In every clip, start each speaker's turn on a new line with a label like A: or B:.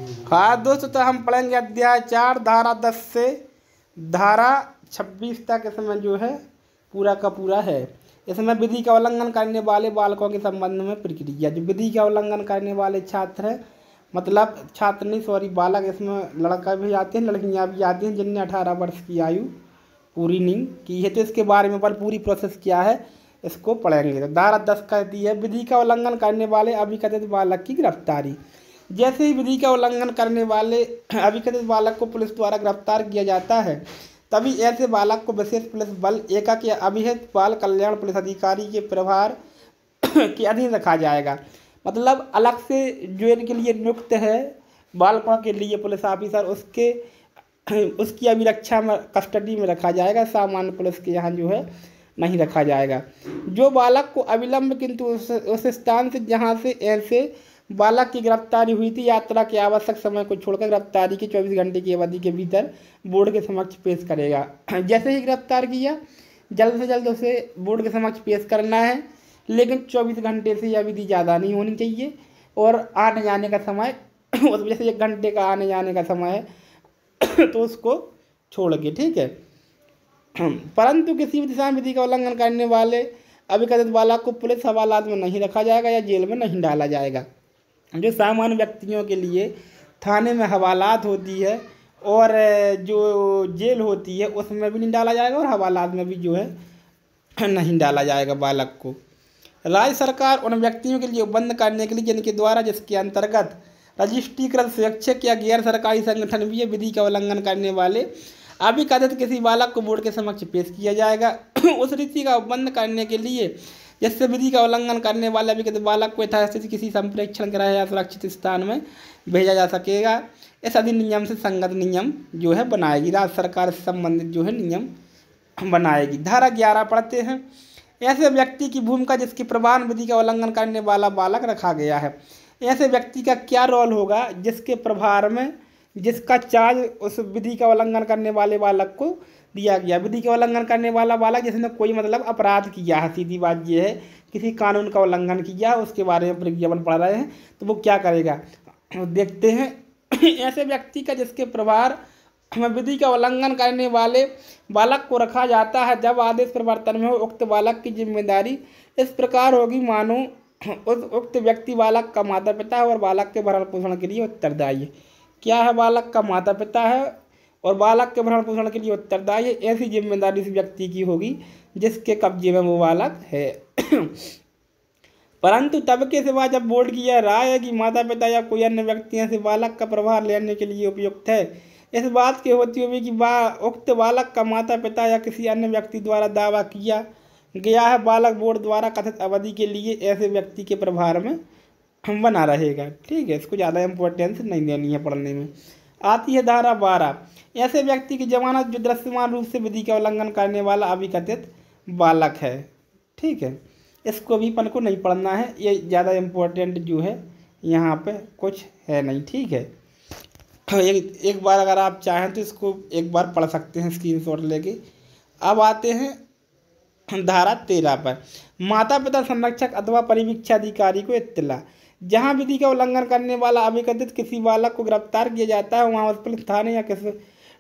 A: हाँ दोस्तों, तो हम पढ़ेंगे अध्याय 4 धारा 10 से धारा 26 तक। इसमें जो है पूरा का पूरा है। इसमें विधि का उल्लंघन करने वाले बालकों के संबंध में प्रक्रिया। जो विधि का उल्लंघन करने वाले छात्र हैं, मतलब छात्र नहीं सॉरी बालक, इसमें लड़का भी आते हैं लड़कियां भी आती हैं जिनने 18 वर्ष की आयु पूरी नहीं की है। तो इसके बारे में पर पूरी प्रोसेस क्या है इसको पढ़ेंगे। तो धारा 10 कहती है विधि का उल्लंघन करने वाले अभिकथित बालक की गिरफ्तारी। जैसे ही विधि का उल्लंघन करने वाले अभिकथित बालक को पुलिस द्वारा गिरफ्तार किया जाता है, तभी ऐसे बालक को विशेष पुलिस बल एकक या अभिहित बाल कल्याण पुलिस अधिकारी के प्रभार के अधीन रखा जाएगा। मतलब अलग से जो इनके लिए नियुक्त है बालकों के लिए पुलिस ऑफिसर, उसकी अभिरक्षा में कस्टडी में रखा जाएगा। सामान्य पुलिस के यहाँ जो है नहीं रखा जाएगा। जो बालक को अविलंब किंतु उस स्थान से जहाँ से ऐसे बालक की गिरफ्तारी हुई थी यात्रा के आवश्यक समय को छोड़कर गिरफ्तारी के 24 घंटे की अवधि के भीतर बोर्ड के समक्ष पेश करेगा। जैसे ही गिरफ्तार किया जल्द से जल्द उसे बोर्ड के समक्ष पेश करना है, लेकिन 24 घंटे से यह विधि ज़्यादा नहीं होनी चाहिए। और आने जाने का समय उस वजह से 1 घंटे का आने जाने का समय है तो उसको छोड़ के, ठीक है। परंतु किसी भी दिशा में विधि का उल्लंघन करने वाले अभिकथित बालक को पुलिस हवालात में नहीं रखा जाएगा या जेल में नहीं डाला जाएगा। जो सामान्य व्यक्तियों के लिए थाने में हवालात होती है और जो जेल होती है उसमें भी नहीं डाला जाएगा और हवालात में भी जो है नहीं डाला जाएगा बालक को। राज्य सरकार उन व्यक्तियों के लिए बंद करने के लिए जिनके द्वारा जिसके अंतर्गत रजिस्ट्रीकृत स्वैच्छिक या गैर सरकारी संगठन भी विधि का उल्लंघन करने वाले अभिकथित किसी बालक को बोर्ड के समक्ष पेश किया जाएगा। उस रीति का बंद करने के लिए जिससे विधि का उल्लंघन करने वाले अभिकथित बालक को यथास्थिति किसी संप्रेक्षण गृह या सुरक्षित स्थान में भेजा जा सकेगा। इस अधिनियम से संगत नियम जो है बनाएगी राज्य सरकार से संबंधित जो है नियम बनाएगी। धारा 11 पढ़ते हैं। ऐसे व्यक्ति की भूमिका जिसके प्रभाव विधि का उल्लंघन करने वाला बालक रखा गया है। ऐसे व्यक्ति का क्या रोल होगा जिसके प्रभार में जिसका चार्ज उस विधि का उल्लंघन करने वाले बालक को दिया गया। विधि का उल्लंघन करने वाला बालक जिसने कोई मतलब अपराध किया है, सीधी बात ये है किसी कानून का उल्लंघन किया उसके बारे में प्रज्ञापन पढ़ रहे हैं, तो वो क्या करेगा देखते हैं। ऐसे व्यक्ति का जिसके प्रभार में विधि का उल्लंघन करने वाले बालक को रखा जाता है, जब आदेश प्रवर्तन में हो उक्त बालक की जिम्मेदारी इस प्रकार होगी मानो उस उक्त व्यक्ति बालक का माता पिता और बालक के भरण पोषण के लिए उत्तरदायी है। क्या है? बालक का माता पिता है और बालक के भरण पोषण के लिए उत्तरदायी है। ऐसी जिम्मेदारी इस व्यक्ति की होगी जिसके कब्जे में वो बालक है। परंतु तब के सिवा जब बोर्ड की यह राय है कि माता पिता या कोई अन्य व्यक्ति ऐसे बालक का प्रभार लेने के लिए उपयुक्त है, इस बात के होते हुए कि उक्त बालक का माता पिता या किसी अन्य व्यक्ति द्वारा दावा किया गया है, बालक बोर्ड द्वारा कथित अवधि के लिए ऐसे व्यक्ति के प्रभार में बना रहेगा। ठीक है, इसको ज़्यादा इम्पोर्टेंस नहीं देनी है पढ़ने में। आती है धारा 12। ऐसे व्यक्ति की जमानत जो दृश्यमान रूप से विधि का उल्लंघन करने वाला अभिकथित बालक है। ठीक है, इसको भी अपन को नहीं पढ़ना है, ये ज़्यादा इम्पोर्टेंट जो है यहाँ पे कुछ है नहीं। ठीक है, एक बार अगर आप चाहें तो इसको एक बार पढ़ सकते हैं स्क्रीनशॉट लेके। अब आते हैं धारा 13 पर। माता पिता संरक्षक अथवा परिवीक्षाधिकारी को इत्तला। जहाँ विधि का उल्लंघन करने वाला अभिकथित किसी बालक को गिरफ्तार किया जाता है, वहाँ उस पुलिस थाने या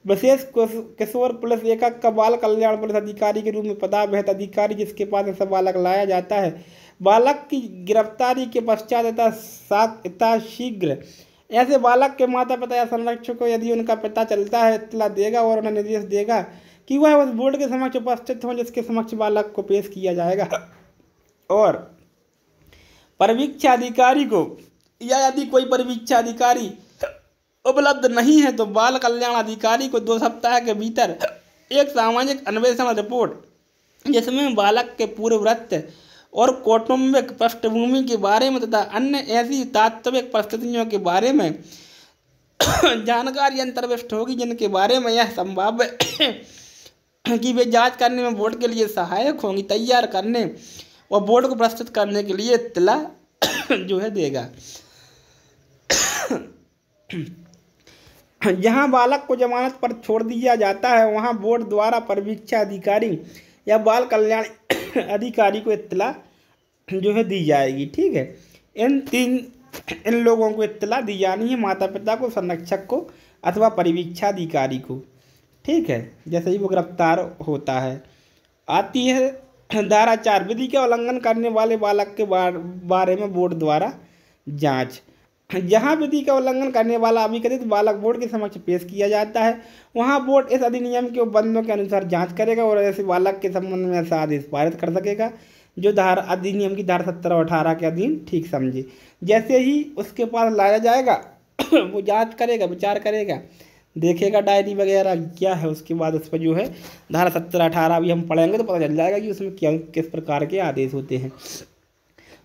A: विशेष किशोर पुलिस एकक का बाल कल्याण पुलिस अधिकारी के रूप में पदावहत अधिकारी जिसके पास ऐसा बालक लाया जाता है, बालक की गिरफ्तारी के पश्चात इतना शीघ्र ऐसे बालक के माता पिता या संरक्षक को यदि उनका पता चलता है इत्तला देगा और उन्हें निर्देश देगा कि वह उस बोर्ड के समक्ष उपस्थित हों जिसके समक्ष बालक को पेश किया जाएगा। और परिवीक्षाधिकारी को या यदि कोई परिवीक्षाधिकारी उपलब्ध नहीं है तो बाल कल्याण अधिकारी को 2 सप्ताह के भीतर एक सामाजिक अन्वेषण रिपोर्ट जिसमें बालक के पूर्ववृत्त और कौटुंबिक पृष्ठभूमि के बारे में तथा अन्य ऐसी तात्विक परिस्थितियों के बारे में जानकारी अंतर्विष्ट होगी जिनके बारे में यह संभाव्य कि वे जांच करने में बोर्ड के लिए सहायक होंगी, तैयार करने और बोर्ड को प्रस्तुत करने के लिए इत्तला जो है देगा। जहां बालक को जमानत पर छोड़ दिया जाता है वहां बोर्ड द्वारा परिवीक्षा अधिकारी या बाल कल्याण अधिकारी को इत्तला जो है दी जाएगी। ठीक है, इन 3 इन लोगों को इत्तला दी जानी है, माता पिता को, संरक्षक को अथवा परिवीक्षाधिकारी को। ठीक है, जैसे ही वो गिरफ्तार होता है। आती है धारा 4, विधि का उल्लंघन करने वाले बालक के बारे में बोर्ड द्वारा जांच। जहां विधि का उल्लंघन करने वाला अभिकथित बालक बोर्ड के समक्ष पेश किया जाता है, वहां बोर्ड इस अधिनियम के उपबंधों के अनुसार जांच करेगा और ऐसे बालक के संबंध में ऐसा आदेश पारित कर सकेगा जो धारा अधिनियम की धारा 17 और 18 के अधीन ठीक समझे। जैसे ही उसके पास लाया जाएगा वो जांच करेगा, विचार करेगा, देखेगा डायरी वगैरह क्या है, उसके बाद उस पर जो है धारा 17 18 भी हम पढ़ेंगे तो पता चल जाएगा कि उसमें क्या किस प्रकार के आदेश होते हैं।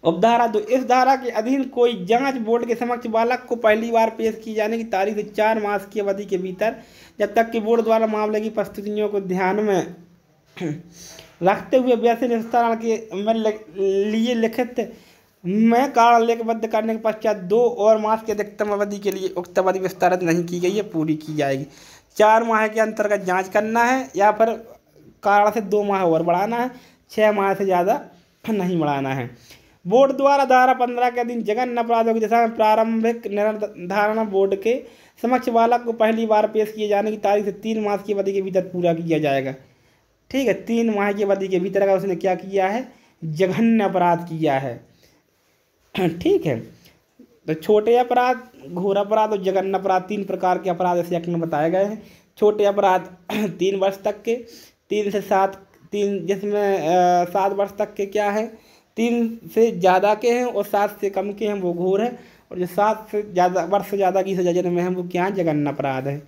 A: उपधारा 2, इस धारा के अधीन कोई जांच बोर्ड के समक्ष बालक को पहली बार पेश की जाने की तारीख से 4 मास की अवधि के भीतर, जब तक कि बोर्ड द्वारा मामले की परिस्थितियों को ध्यान में रखते हुए वैसे निस्तारण के लिए लिखित में कारण लेखबद्ध करने के पश्चात 2 और मास की अधिकतम अवधि के लिए उक्त अवधि विस्तारित नहीं की गई है, पूरी की जाएगी। 4 माह के अंतर्गत जांच करना है या फिर कारण से 2 माह और बढ़ाना है, 6 माह से ज़्यादा नहीं बढ़ाना है। बोर्ड द्वारा धारा 15 के अधीन जघन्य अपराधों की दिशा में प्रारंभिक निर्धारण बोर्ड के समक्ष बालक को पहली बार पेश किए जाने की तारीख से 3 मास की अवधि के भीतर पूरा किया जाएगा। ठीक है, 3 माह की अवधि के भीतर अगर उसने क्या किया है, जघन्य अपराध किया है। ठीक है, तो छोटे अपराध, घोर अपराध और जघन्य अपराध 3 प्रकार के अपराध इस एक्ट में बताए गए हैं। छोटे अपराध 3 वर्ष तक के, 3 से 7, 3 जिसमें 7 वर्ष तक के क्या है, 3 से ज़्यादा के हैं और 7 से कम के हैं वो घोर है, और जो 7 से ज़्यादा वर्ष से ज़्यादा की सजा जिनमें है वो क्या है, जघन्य अपराध है।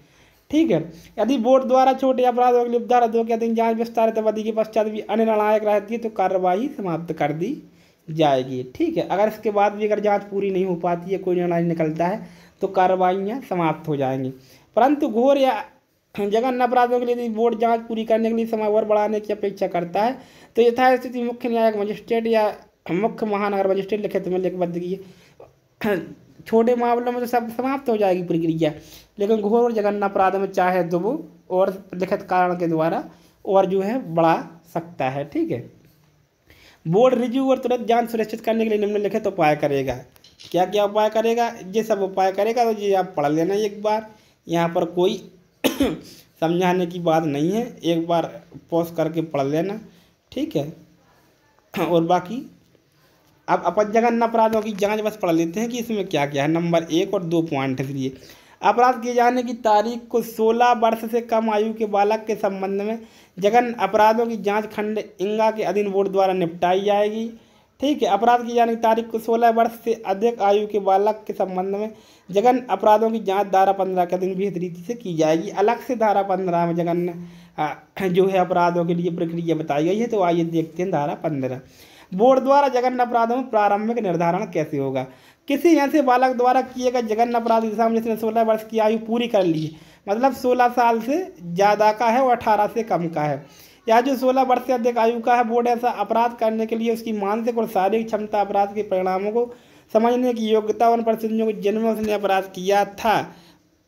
A: ठीक है, यदि बोर्ड द्वारा छोटे अपराधों के लिए धारा 2 के अधीन जांच विस्तारित अवधि के पश्चात भी अनिर्णायक रहती है तो कार्रवाई समाप्त कर दी जाएगी। ठीक है, अगर इसके बाद भी अगर जांच पूरी नहीं हो पाती है, कोई निर्णय निकलता है तो कार्रवाइयाँ समाप्त हो जाएंगी। परंतु घोर या जघन्य अपराधों के लिए यदि बोर्ड जांच पूरी करने के लिए समय और बढ़ाने की अपेक्षा करता है तो यथास्थिति मुख्य न्यायिक मजिस्ट्रेट या मुख्य महानगर मजिस्ट्रेट लिखित में लिखबद्ध किए। छोटे मामलों में तो सब समाप्त हो जाएगी प्रक्रिया, लेकिन घोर और जघन्य अपराध में चाहे तो वो और लिखित कारण के द्वारा और जो है बढ़ा सकता है। ठीक है, बोर्ड रिव्यू और तुरंत जांच सुनिश्चित करने के लिए निम्नलिखित उपाय करेगा। क्या क्या उपाय करेगा, ये सब उपाय करेगा तो ये आप पढ़ लेना एक बार, यहाँ पर कोई समझाने की बात नहीं है, एक बार पॉज करके पढ़ लेना। ठीक है, और बाकी अब अपन जघन्य अपराधों की जांच बस पढ़ लेते हैं कि इसमें क्या क्या है। नंबर 1 और 2 पॉइंट है। इसलिए अपराध किए जाने की तारीख को 16 वर्ष से कम आयु के बालक के संबंध में जघन्य अपराधों की जांच खंड इंगा के अधीन बोर्ड द्वारा निपटाई जाएगी। ठीक है, अपराध किए जाने की तारीख को 16 वर्ष से अधिक आयु के बालक के संबंध में जघन्य अपराधों की जांच धारा 15 के अधीन विहित रीति से की जाएगी। अलग से धारा 15 में जघन्य जो है अपराधों के लिए प्रक्रिया बताई गई है, तो आइए देखते हैं धारा 15। बोर्ड द्वारा जघन्य अपराधों में प्रारंभिक निर्धारण कैसे होगा। किसी ऐसे बालक द्वारा किए गए जघन्य अपराध की दिशा में जिसने 16 वर्ष की आयु पूरी कर ली है, मतलब 16 साल से ज़्यादा का है और 18 से कम का है, या जो 16 वर्ष से अधिक आयु का है, बोर्ड ऐसा अपराध करने के लिए उसकी मानसिक और शारीरिक क्षमता, अपराध के परिणामों को समझने की योग्यता, उन परिस्थितियों को जिनमें उसने अपराध किया था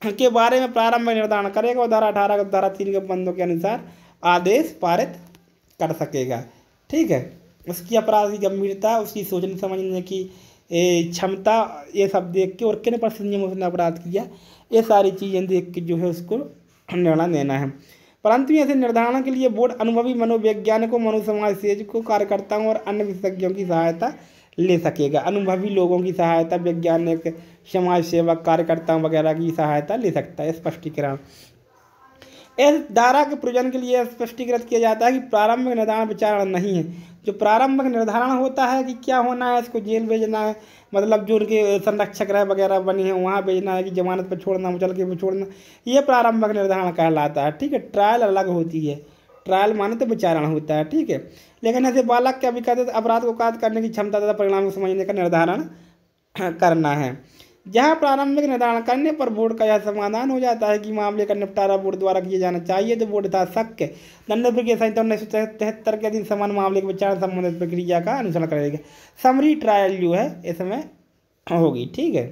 A: के बारे में प्रारंभिक निर्धारण करेगा और धारा 18 और धारा 3 के बंदों के अनुसार आदेश पारित कर सकेगा। ठीक है, उसकी अपराध की गंभीरता, उसकी सोचने समझने की क्षमता, ये सब देख के और किन परिस्थितियों में उसने अपराध किया, ये सारी चीज़ें देख के जो है उसको निर्णय देना है। परंतु ऐसे निर्धारण के लिए बोर्ड अनुभवी मनोवैज्ञानिकों, मनोसमाज सेवकों, कार्यकर्ताओं और अन्य विशेषज्ञों की सहायता ले सकेगा। अनुभवी लोगों की सहायता, वैज्ञानिक, समाज सेवक, कार्यकर्ताओं वगैरह की सहायता ले सकता है। स्पष्टीकरण, इस धारा के प्रयोजन के लिए स्पष्टीकृत किया जाता है कि प्रारंभिक निर्धारण विचारण नहीं है। जो प्रारंभिक निर्धारण होता है कि क्या होना है, इसको जेल भेजना है, मतलब जो उनके संरक्षक रह वगैरह बने हैं वहाँ भेजना है कि जमानत पर छोड़ना, मुचल के छोड़ना, ये प्रारंभिक निर्धारण कहलाता है। ठीक है, ट्रायल अलग होती है, ट्रायल माने तो विचारण होता है। ठीक है, लेकिन ऐसे बालक के अभिकथित अपराध को कायद करने की क्षमता तथा परिणाम को समझने का निर्धारण करना है। जहाँ प्रारंभिक निर्धारण करने पर बोर्ड का यह समाधान हो जाता है कि मामले का निपटारा बोर्ड द्वारा किया जाना चाहिए, तो बोर्ड था शक्य दंड प्रक्रिया संहिता 1973 के अधीन समान मामले के विचारण संबंधित प्रक्रिया का अनुसरण करेगा। समरी ट्रायल जो है इसमें होगी। ठीक है,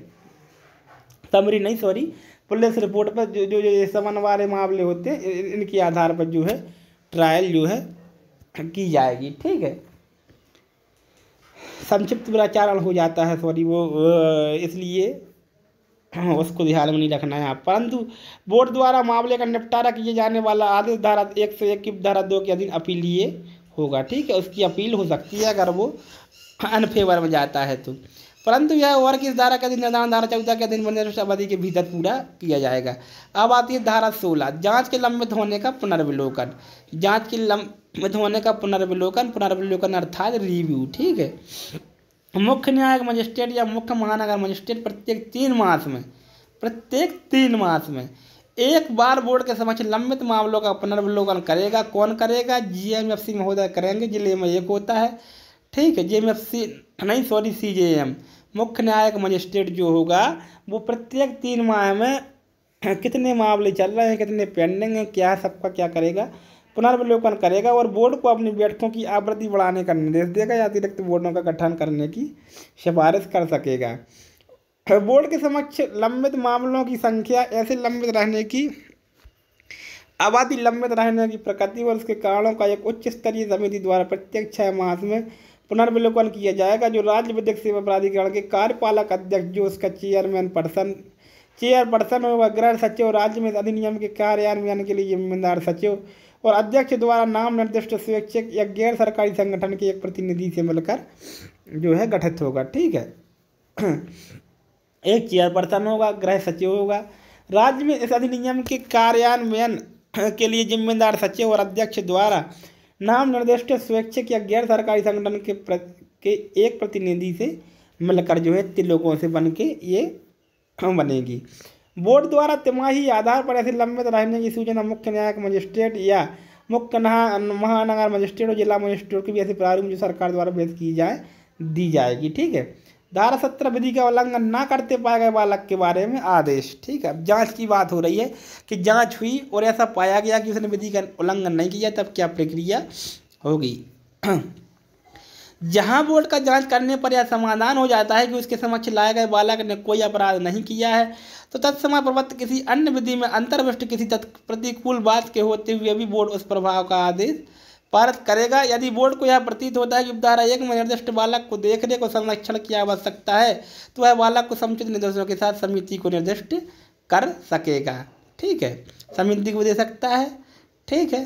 A: समरी नहीं, सॉरी, पुलिस रिपोर्ट पर जो जो समन वाले मामले होते हैं इनके आधार पर जो है ट्रायल जो है की जाएगी। ठीक है, संक्षिप्त विचारण हो जाता है, सॉरी वो इसलिए उसको ध्यान में नहीं रखना है। परंतु बोर्ड द्वारा मामले का निपटारा किए जाने वाला आदेश धारा 101 की धारा 2 के अधीन अपीलीय होगा। ठीक है, उसकी अपील हो सकती है अगर वो अनफेवर में जाता है तो। परंतु यह और किस धारा के अधीन निर्धारण धारा 14 के अधीन निर्दिष्ट अवधि के भीतर पूरा किया जाएगा। अब आती है धारा 16, जांच के लंबित होने का पुनर्विलोकन। जांच के लंबित होने का पुनर्विलोकन अर्थात रिव्यू। ठीक है, मुख्य न्यायिक मजिस्ट्रेट या मुख्य महानगर मजिस्ट्रेट प्रत्येक 3 मास में एक बार बोर्ड के समक्ष लंबित मामलों का पुनर्विलोकन करेगा। कौन करेगा? GMFC महोदय करेंगे, जिले में एक होता है। ठीक है, GMFC नहीं, सॉरी, CJM मुख्य न्यायिक मजिस्ट्रेट जो होगा वो प्रत्येक 3 माह में कितने मामले चल रहे हैं, कितने पेंडिंग हैं, क्या है, सबका क्या करेगा, पुनर्विलोकन करेगा और बोर्ड को अपनी बैठकों की आवृत्ति बढ़ाने का निर्देश देगा या अतिरिक्त बोर्डों का गठन करने की सिफारिश कर सकेगा। बोर्ड के समक्ष लंबित मामलों की संख्या, ऐसे लंबित रहने की अवधि, लंबित रहने की प्रकृति और उसके कारणों का एक उच्च स्तरीय समिति द्वारा प्रत्येक 6 मास में पुनर्विलोकन किया जाएगा, जो राज्य विधिक सेवा प्राधिकरण के कार्यपालक अध्यक्ष, जो उसका चेयरपर्सन होगा, गृह सचिव, राज्य में अधिनियम के कार्यान्वयन के लिए जिम्मेदार सचिव और अध्यक्ष द्वारा नाम निर्दिष्ट स्वैच्छिक या गैर सरकारी संगठन के एक प्रतिनिधि से मिलकर जो है गठित होगा। ठीक है, एक चेयरपर्सन होगा, गृह सचिव होगा, राज्य में इस अधिनियम के कार्यान्वयन के लिए जिम्मेदार सचिव और अध्यक्ष द्वारा नाम निर्दिष्ट स्वैच्छिक या गैर सरकारी संगठन के एक प्रतिनिधि से मिलकर जो है 3 लोगों से बन के ये बनेगी। बोर्ड द्वारा तिमाही आधार पर ऐसे लंबित रहने की सूचना मुख्य न्यायिक मजिस्ट्रेट या मुख्य महानगर मजिस्ट्रेट और जिला मजिस्ट्रेट की भी ऐसे प्रारूप जो सरकार द्वारा भेद की जाए दी जाएगी। ठीक है, धारा 17 विधि का उल्लंघन ना करते पाए गए बालक के बारे में आदेश। ठीक है, अब जांच की बात हो रही है कि जांच हुई और ऐसा पाया गया कि उसने विधि का उल्लंघन नहीं किया, तब क्या प्रक्रिया होगी। जहां बोर्ड का जांच करने पर यह समाधान हो जाता है कि उसके समक्ष लाए गए बालक ने कोई अपराध नहीं किया है, तो तत्समय प्रवृत्त किसी अन्य विधि में अंतर्विष्ट किसी प्रतिकूल बात के होते हुए भी बोर्ड उस प्रभाव का आदेश पारित करेगा। यदि बोर्ड को यह प्रतीत होता है कि धारा 1 में निर्दिष्ट बालक को देखने को संरक्षण की आवश्यकता है, तो वह बालक को समुचित निर्देशों के साथ समिति को निर्दिष्ट कर सकेगा। ठीक है, समिति को दे सकता है। ठीक है,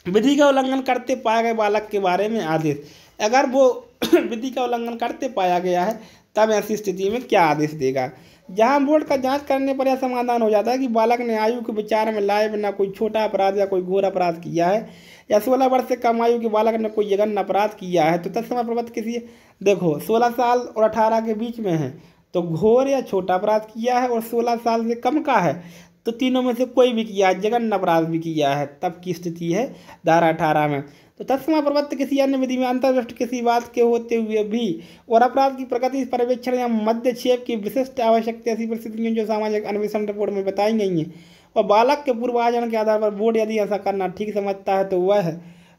A: विधि का उल्लंघन करते पाए गए बालक के बारे में आदेश। अगर वो विधि का उल्लंघन करते पाया गया है तब ऐसी स्थिति में क्या आदेश देगा। जहां बोर्ड का जांच करने पर यह समाधान हो जाता है कि बालक ने आयु के विचार में लाए बिना कोई छोटा अपराध या कोई घोर अपराध किया है, या 16 वर्ष से कम आयु के बालक ने कोई जघन्य अपराध किया है, तो तत्समय प्रवृत्त किसी, देखो 16 साल और 18 के बीच में है तो घोर या छोटा अपराध किया है, और 16 साल से कम का है तो तीनों में से कोई भी किया है, जघन्य अपराध भी किया है, तब की स्थिति है धारा 18 में। तो तत्समय प्रवृत्त किसी अन्य विधि में अंतर्विष्ट किसी बात के होते हुए भी और अपराध की प्रकृति, पर्यवेक्षण या मध्यक्षेप की विशिष्ट आवश्यकता ऐसी परिस्थितियों जो सामाजिक अन्वेषण रिपोर्ट में बताई गई हैं और बालक के पूर्वाचरण के आधार पर बोर्ड यदि ऐसा करना ठीक समझता है तो वह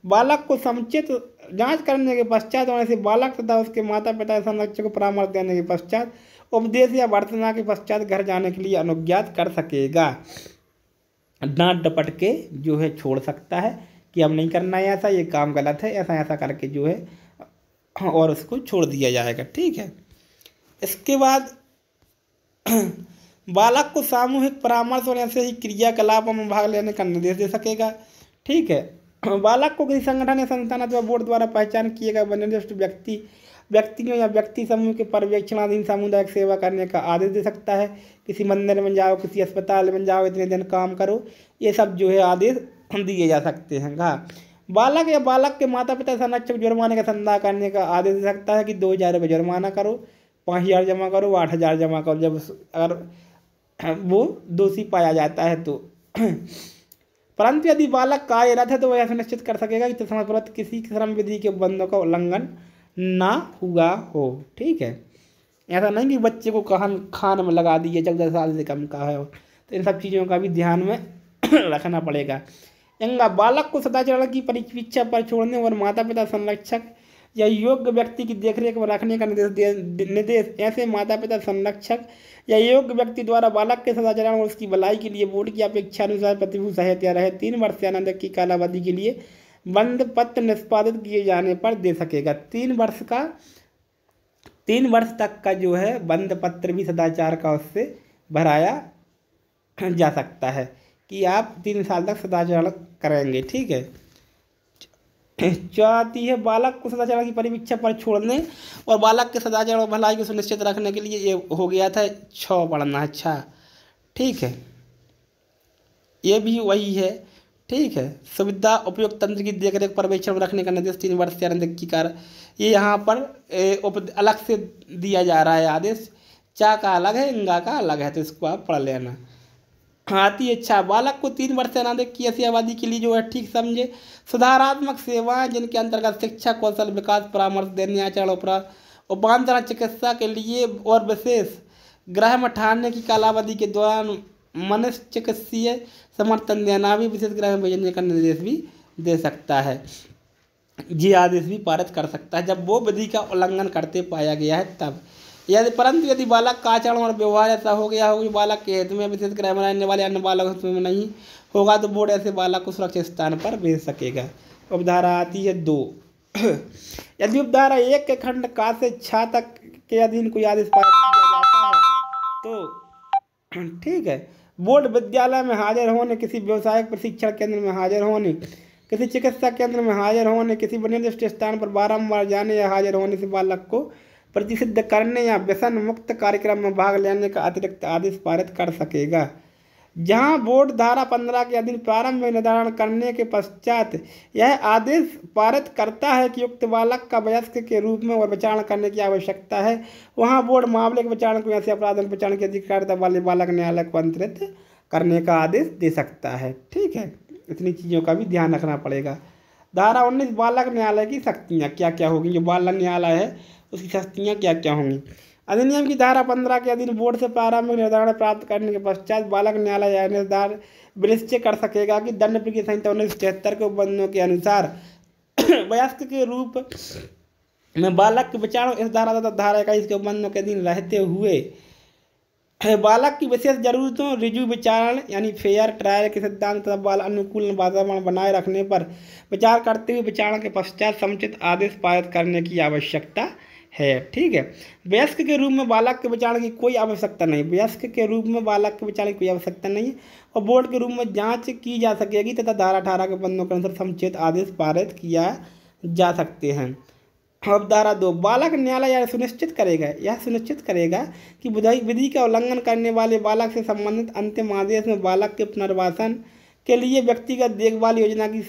A: बालक को समुचित जांच करने के पश्चात और ऐसे बालक तथा उसके माता पिता संरक्षक को परामर्श देने के पश्चात उपदेश या भर्त्सना के पश्चात घर जाने के लिए अनुज्ञात कर सकेगा। डांट डपट के जो है छोड़ सकता है कि अब नहीं करना है ऐसा, ये काम गलत है, ऐसा ऐसा करके जो है और उसको छोड़ दिया जाएगा। ठीक है, इसके बाद बालक को सामूहिक परामर्श और ऐसे ही क्रियाकलापों में भाग लेने का निर्देश दे सकेगा। ठीक है, बालक को किसी संगठन या संस्थान अथवा बोर्ड द्वारा पहचान किए गए निर्दिष्ट व्यक्तियों या व्यक्ति समूह के पर्यवेक्षणाधीन सामुदायिक सेवा करने का आदेश दे सकता है। किसी मंदिर में जाओ, किसी अस्पताल में जाओ, इतने दिन काम करो, ये सब जो है आदेश दिए जा सकते हैं। हाँ, बालक या बालक के माता पिता संरक्षक जुर्माने का संदा करने का आदेश दे सकता है कि 2000 रुपये जुर्माना करो, 5000 जमा करो, 8000 जमा करो, जब अगर वो दोषी पाया जाता है तो। परंतु यदि बालक कार्यरत है तो वह सुनिश्चित कर सकेगा कि तत्समय प्रवृत्त किसी श्रम विधि के बंधों का उल्लंघन ना हुआ हो। ठीक है, ऐसा नहीं कि बच्चे को खान में लगा दिए 14 साल से कम का है, तो इन सब चीज़ों का भी ध्यान में रखना पड़ेगा। यंगा बालक को सदाचरण की परीक्षा पर छोड़ने और माता पिता संरक्षक या योग्य व्यक्ति की देखरेख में रखने का निर्देश ऐसे माता पिता संरक्षक या योग्य व्यक्ति द्वारा बालक के सदाचरण और उसकी भलाई के लिए बोर्ड की अपेक्षा अनुसार प्रतिभूत सहायता रहे 3 वर्ष से अनंत की कालावधि के लिए बंद पत्र निष्पादित किए जाने पर दे सकेगा। 3 वर्ष का 3 वर्ष तक का जो है बंद पत्र भी सदाचार का उससे भराया जा सकता है कि आप 3 साल तक सदाचार करेंगे। ठीक है। चाहती है बालक को सदाचार की परिवीक्षा पर छोड़ने और बालक के सदाचार और भलाई को सुनिश्चित रखने के लिए ये हो गया था 6 पढ़ना। अच्छा, ठीक है, ये भी वही है। ठीक है। सुविधा उपयोग तंत्र की देखरेख पर्यवेक्षण में रखने का निर्देश 3 वर्ष से अधिक की कार्य, ये यहाँ पर अलग से दिया जा रहा है आदेश। चा का अलग है, इंगा का अलग है, तो इसको आप पढ़ लेना। आती इच्छा, बालक को 3 वर्ष से अधिक की ऐसी आबादी के लिए जो है ठीक समझे सुधारात्मक सेवाएं जिनके अंतर्गत शिक्षा, कौशल विकास, परामर्श देने, आचरण उपांतरण चिकित्सा के लिए और विशेष गृह में ठहरने की कालावधि के दौरान मनुष्य चिकित्सीय समर्थन देना भी विशेष गृह में भेजने का निर्देश भी दे सकता है। ये आदेश भी पारित कर सकता है जब वो विधि का उल्लंघन करते पाया गया है तब। परंतु यदि बालक का आचरण और व्यवहार ऐसा हो गया हो कि बालक के हित में विशेष गृह में रहने वाले अन्य बालक हित में नहीं होगा तो बोर्ड ऐसे बालक को सुरक्षित स्थान पर भेज सकेगा। उपधारा आती है 2। यदि उपधारा 1 के खंड का से छा तक के अधीन कोई आदेश पारित किया जाता है तो ठीक है, बोर्ड विद्यालय में हाजिर होने, किसी व्यावसायिक प्रशिक्षण केंद्र में हाजिर होने, किसी चिकित्सा केंद्र में हाजिर होने, किसी निर्दिष्ट स्थान पर बारंबार जाने या हाजिर होने से बालक को प्रतिसिद्ध करने या व्यसन मुक्त कार्यक्रम में भाग लेने का अतिरिक्त आदेश पारित कर सकेगा। जहां बोर्ड धारा 15 के अधीन प्रारंभ में निर्धारण करने के पश्चात यह आदेश पारित करता है कि युक्त बालक का वयस्क के रूप में और विचारण करने की आवश्यकता है, वहां बोर्ड मामले के विचारण को ऐसे अपराध विचारण की अधिकारिता वाले बालक न्यायालय को अंतरित करने का आदेश दे सकता है। ठीक है, इतनी चीज़ों का भी ध्यान रखना पड़ेगा। धारा 19 बालक न्यायालय की शक्तियाँ क्या क्या होगी। जो बालक न्यायालय है उसकी शक्तियाँ क्या क्या होंगी। अधिनियम की धारा 15 के अधीन बोर्ड से प्रारंभिक निर्धारण प्राप्त करने के पश्चात बालक न्यायालय यह निर्धारण विनिश्चय कर सकेगा कि दंड प्रक्रिया संहिता 1973 के उपबंधों के अनुसार वयस्क के रूप में बालक के विचारण इस धारा तथा धारा 21 के उपबंधों के अधीन रहते हुए बालक की विशेष जरूरतों, रिजु विचारण यानी फेयर ट्रायल के सिद्धांत तथा बाल अनुकूल वातावरण बनाए रखने पर विचार करते हुए विचारण के पश्चात समुचित आदेश पारित करने की आवश्यकता है। ठीक है। वयस्क के रूप में बालक के विचारण की कोई आवश्यकता नहीं, वयस्क के रूप में बालक के विचारण की कोई आवश्यकता नहीं है और बोर्ड के रूप में जांच की जा सकेगी तथा धारा 18 के बंदों के अनुसार समुचित आदेश पारित किया जा सकते हैं। अब धारा 2 बालक न्यायालय यह सुनिश्चित करेगा कि विधि का उल्लंघन करने वाले बालक से संबंधित अंतिम आदेश में बालक के पुनर्वासन के लिए व्यक्तिगत देखभाल योजना की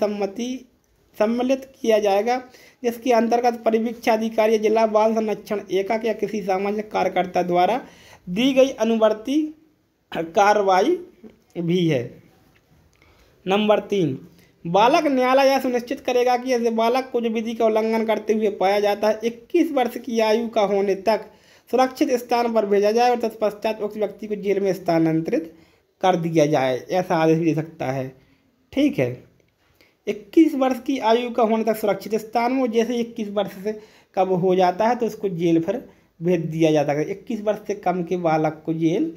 A: सम्मिलित किया जाएगा, जिसके अंतर्गत परिवीक्षा अधिकारी, जिला बाल संरक्षण एकक या किसी सामाजिक कार्यकर्ता द्वारा दी गई अनुवर्ती कार्रवाई भी है। नंबर 3 बालक न्यायालय यह सुनिश्चित करेगा कि ऐसे बालक को जो विधि का उल्लंघन करते हुए पाया जाता है 21 वर्ष की आयु का होने तक सुरक्षित स्थान पर भेजा जाए और तत्पश्चात उस व्यक्ति को जेल में स्थानांतरित कर दिया जाए, ऐसा आदेश दे सकता है। ठीक है। 21 वर्ष की आयु का होने तक सुरक्षित स्थान में, जैसे 21 वर्ष से कब हो जाता है तो उसको जेल फिर भेज दिया जाता है। 21 वर्ष से कम के बालक को जेल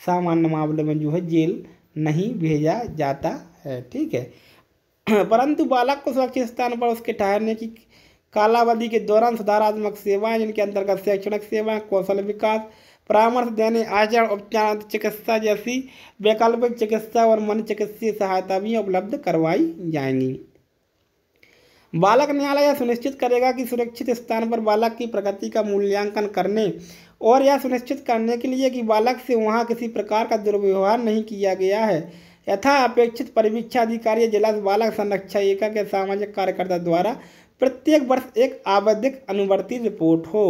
A: सामान्य मामले में जो है जेल नहीं भेजा जाता है। ठीक है। परंतु बालक को सुरक्षित स्थान पर उसके ठहरने की कालावधि के दौरान सुधारात्मक सेवाएं जिनके अंतर्गत शैक्षणिक सेवाएं, कौशल विकास, परामर्श देने, आचरण उपचार, चिकित्सा जैसी वैकल्पिक चिकित्सा और मन चिकित्सीय सहायता भी उपलब्ध करवाई जाएंगी। बालक न्यायालय यह सुनिश्चित करेगा कि सुरक्षित स्थान पर बालक की प्रगति का मूल्यांकन करने और यह सुनिश्चित करने के लिए कि बालक से वहां किसी प्रकार का दुर्व्यवहार नहीं किया गया है यथा अपेक्षित परिवीक्षा अधिकारी, जिला बालक संरक्षण एकक या सामाजिक कार्यकर्ता द्वारा प्रत्येक वर्ष एक आवधिक अनुवर्ती रिपोर्ट हो।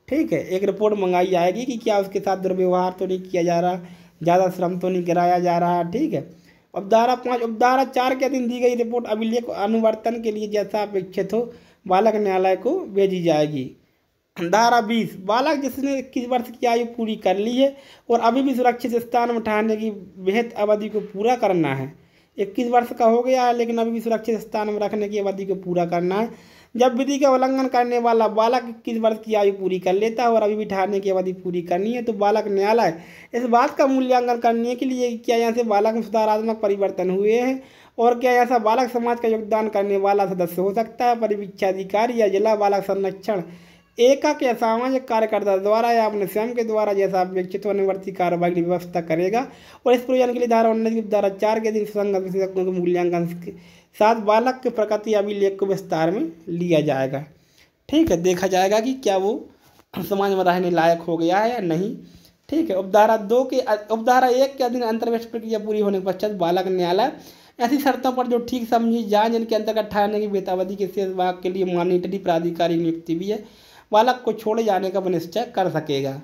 A: ठीक है। एक रिपोर्ट मंगाई जाएगी कि क्या उसके साथ दुर्व्यवहार तो नहीं किया जा रहा, ज़्यादा श्रम तो नहीं कराया जा रहा। ठीक है। उपधारा 5 उपधारा 4 के अधीन दी गई रिपोर्ट अभिलेख अनुवर्तन के लिए जैसा अपेक्षित हो बालक न्यायालय को भेजी जाएगी। धारा 20 बालक जिसने 21 वर्ष की आयु पूरी कर ली है और अभी भी सुरक्षित स्थान में ठहरने की विहित अवधि को पूरा करना है। 21 वर्ष का हो गया है लेकिन अभी भी सुरक्षित स्थान में रखने की अवधि को पूरा करना है। जब विधि का उल्लंघन करने वाला बालक 21 वर्ष की आयु पूरी कर लेता है और अभी भी ठहरने की अवधि पूरी करनी है तो बालक न्यायालय इस बात का मूल्यांकन करने के लिए क्या यहाँ से बालक में सुधारात्मक परिवर्तन हुए हैं और क्या ऐसा बालक समाज का योगदान करने वाला सदस्य हो सकता है। परिवीक्षा अधिकारी या जिला बालक संरक्षण एकक या सामाजिक कार्यकर्ता द्वारा या अपने स्वयं के द्वारा जैसा अपेक्षित होनेवर्ती कार्रवाई की व्यवस्था करेगा। और इस प्रयोजन के लिए धारा 19 की धारा 4 के अधीन सुसंगत विशेषज्ञों के मूल्यांकन के साथ बालक के प्रकृति अभिलेख को विस्तार में लिया जाएगा। ठीक है, देखा जाएगा कि क्या वो समाज में रहने लायक हो गया है या नहीं। ठीक है, उपधारा 1 के अधीन अंतर्विष्ट प्रक्रिया पूरी होने के पश्चात बालक न्यायालय ऐसी शर्तों पर जो ठीक समझी जाए जिनके अंतर्गत ठहरने की बेतावधि के शेष भाग के लिए मॉनिटरी प्राधिकारी नियुक्ति भी है, बालक को छोड़े जाने का विनिश्चय कर सकेगा।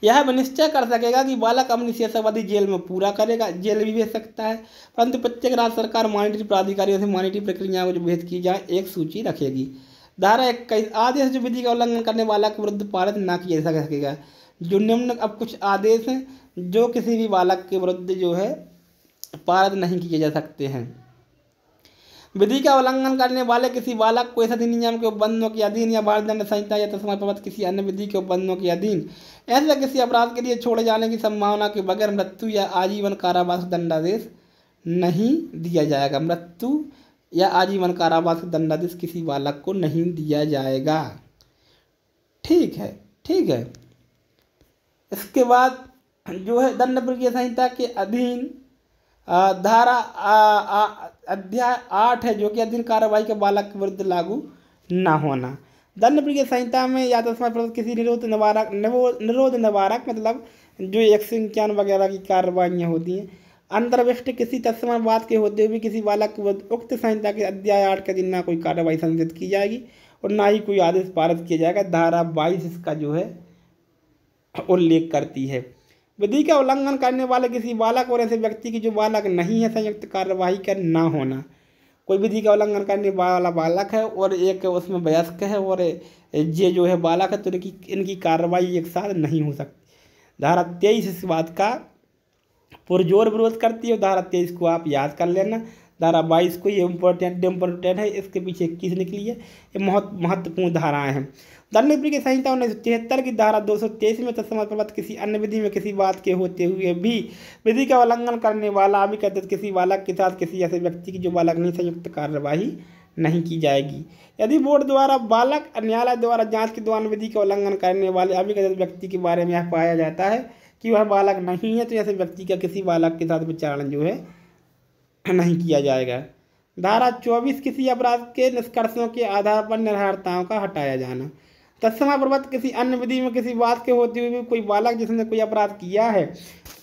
A: यह विनिश्चय कर सकेगा कि बालक अपनी शेष अवधि जेल में पूरा करेगा, जेल भी भेज सकता है, परंतु प्रत्येक राज्य सरकार मॉनिटरी प्राधिकारियों से मॉनिटरी प्रक्रियाओं को जो भेद की जाए एक सूची रखेगी। धारा 21 आदेश जो विधि का उल्लंघन करने वाला के विरुद्ध पारित न किया जा सकेगा। जो निम्न अब कुछ आदेश हैं जो किसी भी बालक के विरुद्ध जो है पारित नहीं किए जा सकते हैं। विधि का उल्लंघन करने वाले किसी बालक को इस अधिनियम के उपबंधों के अधीन या भारतीय दंड संहिता या तत्समय प्रबंध किसी अन्य विधि के उपबंधों के अधीन ऐसे किसी अपराध के लिए छोड़े जाने की संभावना के बगैर मृत्यु या आजीवन कारावास दंडादेश नहीं दिया जाएगा। मृत्यु या आजीवन कारावास दंडादेश किसी बालक को नहीं दिया जाएगा। ठीक है, ठीक है। इसके बाद जो है दंड प्रक्रिया संहिता के अधीन धारा अध्याय 8 है जो कि अधीन कार्रवाई के बालक के विरुद्ध लागू न होना। दंड प्रक्रिया संहिता में या तो समय किसी निरोध निवारक मतलब जो 151 वगैरह की कार्रवाइयाँ होती हैं अंतर्विष्ट किसी तत्समय बात के होते हुए किसी बालक के विरुद्ध उक्त संहिता के अध्याय 8 के अधीन न कोई कार्रवाई संशोधित की जाएगी और न ही कोई आदेश पारित किया जाएगा। धारा 22 इसका जो है उल्लेख करती है। विधि का उल्लंघन करने वाले किसी बालक और ऐसे व्यक्ति की जो बालक नहीं है संयुक्त कार्यवाही का न होना। कोई विधि का उल्लंघन करने वाला बालक है और एक उसमें वयस्क है और ये जो है बालक है तो इनकी कार्रवाई एक साथ नहीं हो सकती। धारा 23 इस बात का पुरजोर विरोध करती है। धारा 23 को आप याद कर लेना। धारा 22 को ये इम्पोर्टेंट है, इसके पीछे 21 निकली है। ये बहुत महत्वपूर्ण धाराएं हैं। दंड प्रक्रिया संहिता 1973 की धारा 223 में तत्समय प्रबंध किसी अन्य विधि में किसी बात के होते हुए भी विधि का उल्लंघन करने वाला अभिकथित किसी बालक के साथ किसी ऐसे व्यक्ति की जो बालक नहीं संयुक्त कार्यवाही नहीं की जाएगी। यदि बोर्ड द्वारा बालक न्यायालय द्वारा जांच के दौरान विधि का उल्लंघन करने वाले अभिकथित व्यक्ति के बारे में यह पाया जाता है कि वह बालक नहीं है तो ऐसे व्यक्ति का किसी बालक के साथ विचारण जो है नहीं किया जाएगा। धारा 24 किसी अपराध के निष्कर्षों के आधार पर निर्भरताओं का हटाया जाना। तत्समय प्रबंध किसी अन्य विधि में किसी बात के होते हुए भी कोई बालक जिसने कोई अपराध किया है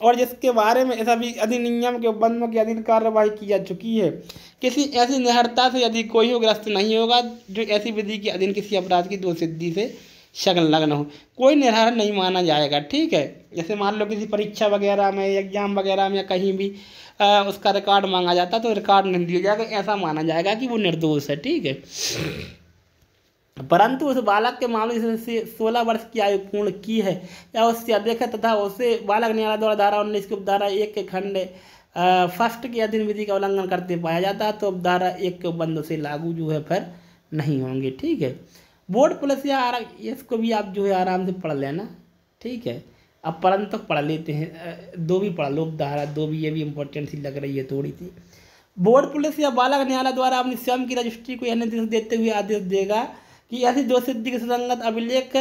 A: और जिसके बारे में ऐसा भी अधिनियम के उपबंधों के अधीन कार्रवाई की जा चुकी है किसी ऐसी निर्भरता से यदि कोई ग्रस्त नहीं होगा जो ऐसी विधि के अधीन किसी अपराध की दोषसिद्धि से संलग्न हो, कोई निर्भर नहीं माना जाएगा। ठीक है, जैसे मान लो किसी परीक्षा वगैरह में एग्जाम वगैरह में या कहीं भी उसका रिकॉर्ड मांगा जाता तो रिकॉर्ड नहीं दिया जाएगा, ऐसा माना जाएगा कि वो निर्दोष है। ठीक है, परंतु उस बालक के मामले से 16 वर्ष की आयु पूर्ण की है या उससे अधिक है तथा उसे बालक न्यायालय द्वारा धारा 19 की उपधारा 1 के खंड फर्स्ट के अधीन विधि का उल्लंघन करते पाया जाता है तो उपधारा 1 के उपबंधों से लागू जो है फिर नहीं होंगे। ठीक है, बोर्ड पुलिस या इसको भी आप जो है आराम से पढ़ लेना। ठीक है, अब परंतु पढ़ लेते हैं, 2 भी पढ़ लो, धारा 2 भी, ये भी इम्पोर्टेंट सी लग रही है थोड़ी सी। बोर्ड पुलिस या बालक न्यायालय द्वारा अपनी स्वयं की रजिस्ट्री को यह निर्देश देते हुए आदेश देगा कि ऐसी दोषसिद्धि के सुसंगत अभिलेख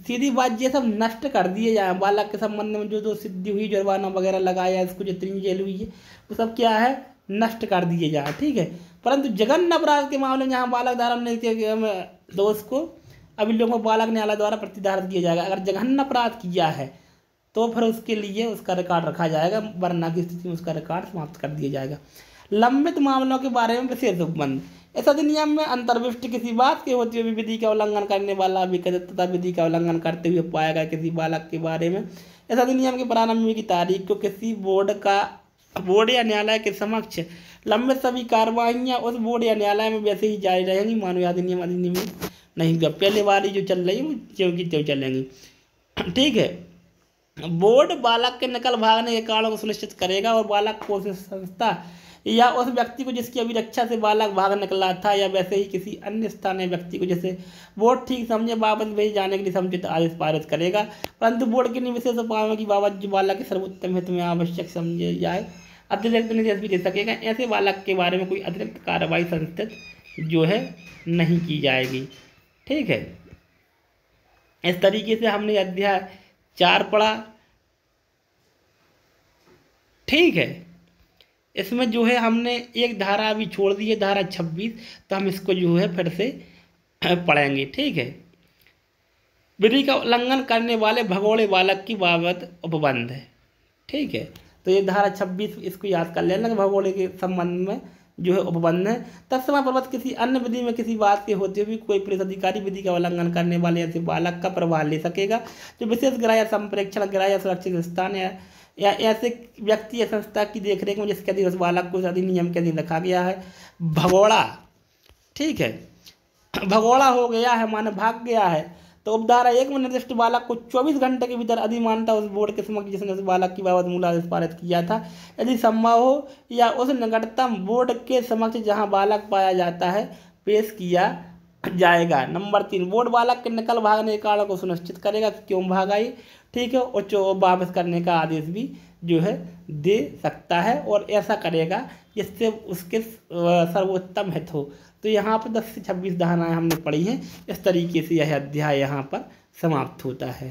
A: सीधी बात ये सब नष्ट कर दिए जाए। बालक के संबंध में जो दोषसिद्धि हुई, जुर्माना वगैरह लगाया, इसको जितनी जेल हुई है वो सब क्या है नष्ट कर दिए जाए। ठीक है, परंतु जघन्य अपराध के मामले में जहाँ बालक धारा में दोष को अभिलेखों में बालक न्यायालय द्वारा प्रतिधारित किया जाएगा। अगर जघन्य अपराध किया है तो फिर उसके लिए उसका रिकॉर्ड रखा जाएगा, वरना की स्थिति में उसका रिकॉर्ड समाप्त कर दिया जाएगा। लंबित मामलों के बारे में विशेष उपबंध। इस अधिनियम में अंतर्विष्ट किसी बात के होते हुए विधि का उल्लंघन करने वाला अभिकथित तथा विधि का उल्लंघन करते हुए पाया गया किसी बालक के बारे में इस अधिनियम के प्रारंभ की तारीख को किसी बोर्ड या न्यायालय के समक्ष लंबित सभी कार्रवाइयाँ उस बोर्ड या न्यायालय में वैसे ही जारी रहेंगी। मानो अधिनियम नहीं हुआ, पहले वाली जो चल रही वो ज्यों की त्यों चलेंगी। ठीक है, बोर्ड बालक के नकल भागने के कारणों को सुनिश्चित करेगा और बालक को उस संस्था या उस व्यक्ति को जिसकी अभिरक्षा से बालक भाग निकला था या वैसे ही किसी अन्य स्थानीय व्यक्ति को जैसे बोर्ड ठीक समझे बाबत भेजे जाने के लिए समुचित आदेश पारित करेगा। परंतु बोर्ड के विशेष उपायों की बाबत जो बालक के सर्वोत्तम हित में आवश्यक समझे जाए अतिरिक्त निर्देश भी दे सकेगा। ऐसे बालक के बारे में कोई अतिरिक्त कार्रवाई संस्थित जो है नहीं की जाएगी। ठीक है, इस तरीके से हमने अध्याय 4 पढ़ा। ठीक है, इसमें जो है हमने एक धारा अभी छोड़ दी है, धारा 26, तो हम इसको जो है फिर से पढ़ेंगे। ठीक है, विधि का उल्लंघन करने वाले भगोड़े बालक की बाबत उपबंध है। ठीक है, तो ये धारा 26 इसको याद कर लेना, भगोड़े के संबंध में जो है उपबंध है। तत्समय पर्वत किसी अन्य विधि में किसी बात के होते हुए कोई पुलिस अधिकारी विधि का उल्लंघन करने वाले ऐसे बालक का प्रभाव ले सकेगा जो विशेष गृह या संप्रेक्षण गृह या सुरक्षित स्थान या ऐसे व्यक्ति या संस्था की देखरेख में जिसके अधीन उस बालक को उस अधिनियम के अधीन रखा गया है। भगोड़ा, ठीक है, भगोड़ा हो गया है माने भाग गया है, तो उपधारा 1 में निर्दिष्ट बालक को 24 घंटे के भीतर अधिमानता उस बोर्ड के समक्ष जिसने उस बालक की बाबत मूलादेश पारित किया था यदि संभव हो, या उस निकटतम बोर्ड के समक्ष जहां बालक पाया जाता है पेश किया जाएगा। नंबर 3, बोर्ड बालक के निकल भागने के कारण को सुनिश्चित करेगा कि क्यों भागा ये। ठीक है, और वापस करने का आदेश भी जो है दे सकता है, और ऐसा करेगा जिससे उसके सर्वोत्तम हित हो। तो यहाँ पर 10 से 26 धाराएं हमने पढ़ी हैं। इस तरीके से यह अध्याय यहाँ पर समाप्त होता है।